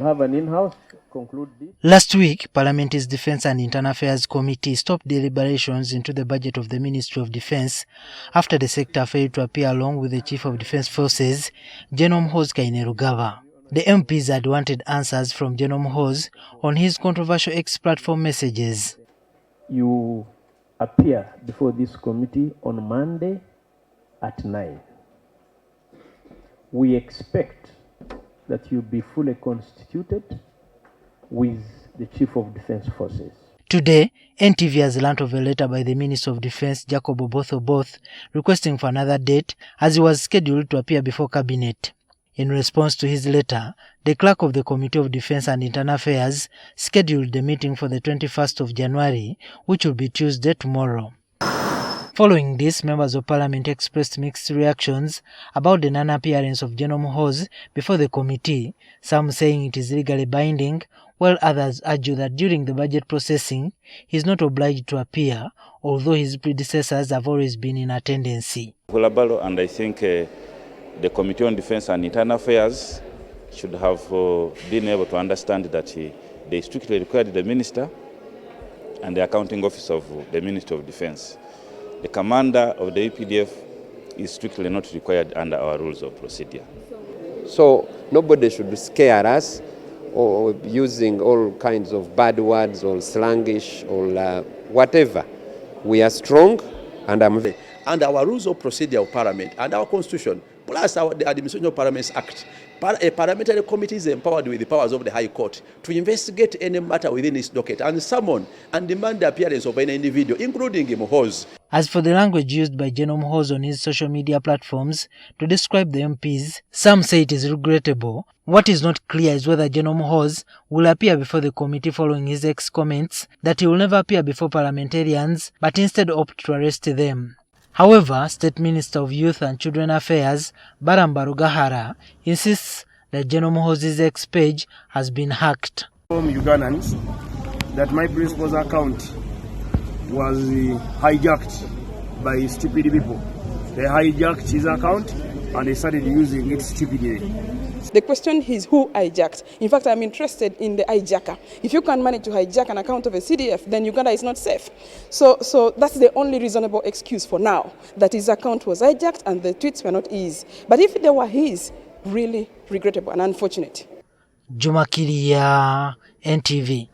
Have an in-house conclude this. Last week, Parliament's Defence and Internal Affairs Committee stopped deliberations into the budget of the Ministry of Defence after the sector failed to appear along with the Chief of Defence Forces, General Muhoozi Kainerugaba. The MPs had wanted answers from General Muhoozi on his controversial X-platform messages. You appear before this committee on Monday at 9. We expect that you be fully constituted with the Chief of Defence Forces. Today, NTV has learnt of a letter by the Minister of Defence, Jacob Oboth, requesting for another date as he was scheduled to appear before Cabinet. In response to his letter, the clerk of the Committee of Defence and Internal Affairs scheduled the meeting for the 21st of January, which will be Tuesday tomorrow. Following this, members of Parliament expressed mixed reactions about the non-appearance of General Muhoozi before the committee, some saying it is legally binding, while others argue that during the budget processing, he is not obliged to appear, although his predecessors have always been in attendance. And I think the Committee on Defence and Internal Affairs should have been able to understand that they strictly required the Minister and the accounting officer of the Ministry of Defence. The commander of the EPDF is strictly not required under our rules of procedure. So nobody should scare us or using all kinds of bad words or slangish or whatever. We are strong and and our rules of procedure of Parliament and our Constitution, plus the Administration of Parliaments Act. A parliamentary committee is empowered with the powers of the High Court to investigate any matter within its docket and summon and demand the appearance of any individual, including Muhoozi. As for the language used by General Muhoozi on his social media platforms to describe the MPs, some say it is regrettable. What is not clear is whether General Muhoozi will appear before the committee following his ex-comments that he will never appear before parliamentarians, but instead opt to arrest them. However, State Minister of Youth and Children Affairs, Baramba insists that General Muhoozi's X page has been hacked. Ugandans, that my principal's account was hijacked by stupid people. They hijacked his account and they started using it stupidly. The question is who hijacked. In fact, I'm interested in the hijacker. If you can manage to hijack an account of a CDF, then Uganda is not safe. So that's the only reasonable excuse for now, that his account was hijacked and the tweets were not his. But if they were his, really regrettable and unfortunate. Juma Kiria, NTV.